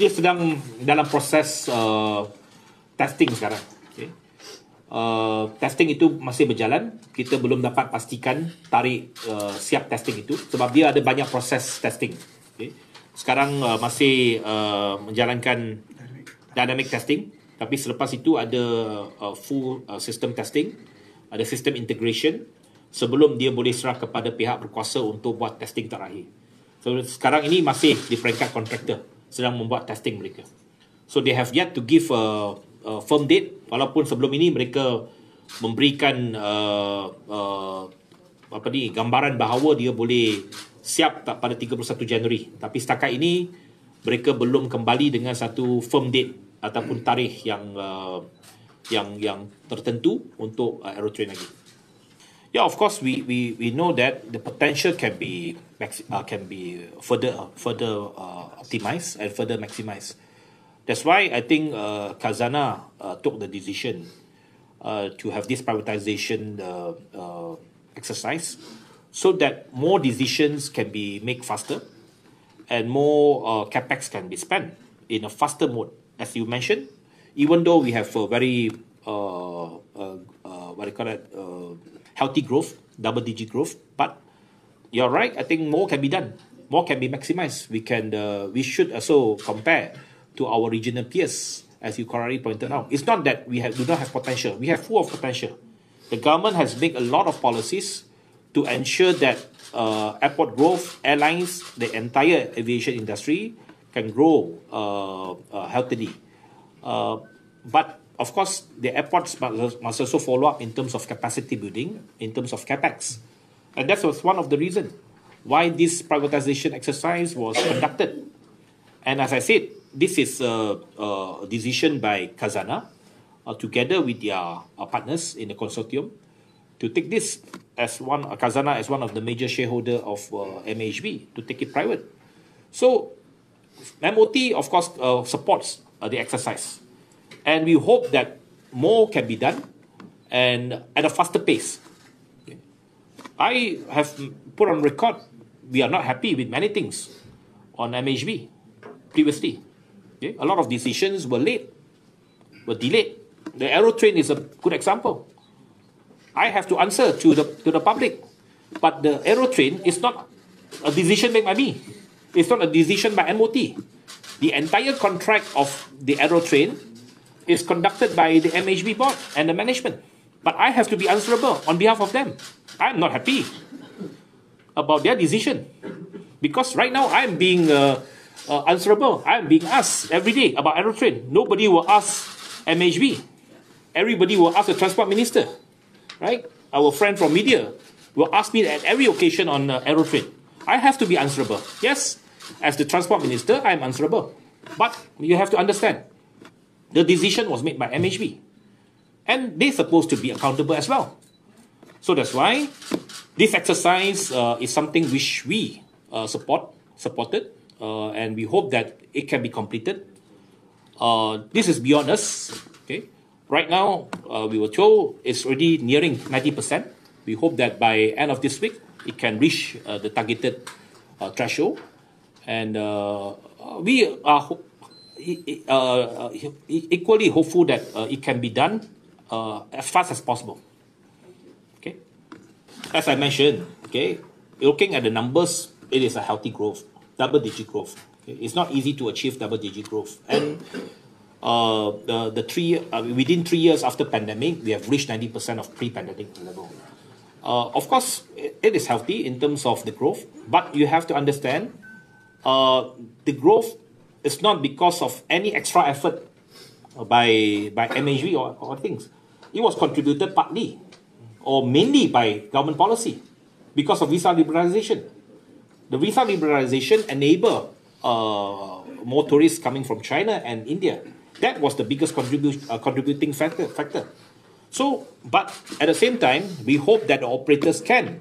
Dia sedang dalam proses testing sekarang. Okay. Testing itu masih berjalan. Kita belum dapat pastikan tarikh siap testing itu sebab dia ada banyak proses testing. Okay. Sekarang masih menjalankan dynamic testing, tapi selepas itu ada full system testing, ada system integration sebelum dia boleh serah kepada pihak berkuasa untuk buat testing terakhir. So sekarang ini masih di peringkat kontraktor sedang membuat testing mereka. So they have yet to give a firm date, walaupun sebelum ini mereka memberikan gambaran bahawa dia boleh siap tak pada 31 Januari. Tapi setakat ini mereka belum kembali dengan satu firm date ataupun tarikh yang tertentu untuk Aerotrain lagi. Yeah, of course we know that the potential can be further optimized and further maximized. That's why I think Khazanah took the decision to have this privatization exercise, so that more decisions can be made faster and more capex can be spent in a faster mode. As you mentioned, even though we have a very healthy growth, double-digit growth, but you're right. I think more can be done, more can be maximized. We should also compare to our regional peers, as you correctly pointed out. It's not that we do not have potential. We have full of potential. The government has made a lot of policies to ensure that airport growth, airlines, the entire aviation industry can grow healthily. But of course, the airports must also follow up in terms of capacity building, in terms of capex. And that was one of the reasons why this privatization exercise was conducted. And as I said, this is a decision by Khazanah, together with their partners in the consortium, to take this as Khazanah as one of the major shareholder of MAHB, to take it private. So MOT, of course, supports the exercise. And we hope that more can be done and at a faster pace. Okay. I have put on record we are not happy with many things on MHB previously. Okay. A lot of decisions were late, were delayed. The Aerotrain is a good example. I have to answer to the public, but the Aerotrain is not a decision made by me. It's not a decision by MOT. The entire contract of the Aerotrain is conducted by the MHB board and the management. But I have to be answerable on behalf of them. I'm not happy about their decision. Because right now I'm being answerable. I'm being asked every day about Aerotrain. Nobody will ask MHB. Everybody will ask the Transport Minister. Right? Our friend from media will ask me at every occasion on Aerotrain. I have to be answerable. Yes, as the Transport Minister, I'm answerable. But you have to understand, the decision was made by MHB. And they're supposed to be accountable as well. So that's why this exercise is something which we supported, and we hope that it can be completed. This is beyond us. Okay, right now we were told it's already nearing 90%. We hope that by end of this week it can reach the targeted threshold, and we are equally hopeful that it can be done as fast as possible. Okay, as I mentioned, okay, looking at the numbers, it is a healthy growth, double-digit growth. Okay? It's not easy to achieve double-digit growth, and within 3 years after pandemic, we have reached 90% of pre-pandemic level. Of course, it is healthy in terms of the growth, but you have to understand the growth is not because of any extra effort by MHB or things. It was contributed partly or mainly by government policy because of visa liberalization. The visa liberalization enabled more tourists coming from China and India. That was the biggest contributing factor. So, but at the same time, we hope that the operators can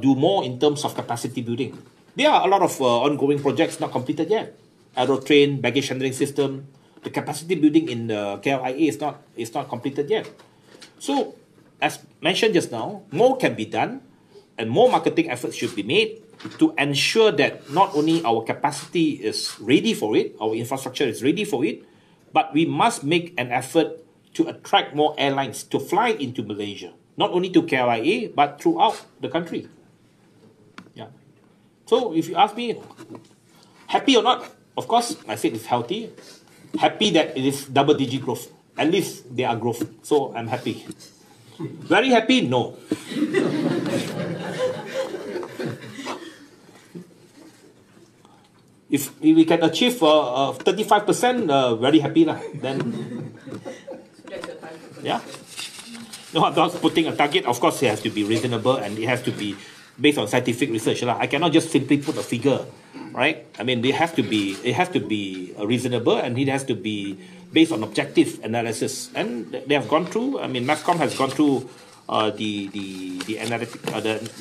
do more in terms of capacity building. There are a lot of ongoing projects not completed yet. Aerotrain, baggage handling system, the capacity building in the KLIA is not completed yet. So, as mentioned just now, more can be done, and more marketing efforts should be made to ensure that not only our capacity is ready for it, our infrastructure is ready for it, but we must make an effort to attract more airlines to fly into Malaysia, not only to KLIA, but throughout the country. Yeah. So if you ask me, happy or not, of course, I said it's healthy. Happy that it is double-digit growth. At least they are growth. So I'm happy. Very happy? No. If we can achieve 35%, very happy lah. Then, yeah. No, I'm not putting a target. Of course, it has to be reasonable and it has to be based on scientific research lah. I cannot just simply put a figure, right? I mean, it has to be reasonable and it has to be based on objective analysis. And they have gone through. I mean, MASCOM has gone through the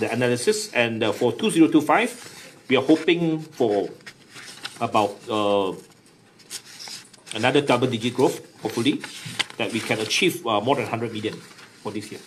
analysis, and for 2025, we are hoping for about another double-digit growth, hopefully, that we can achieve more than 100 million for this year.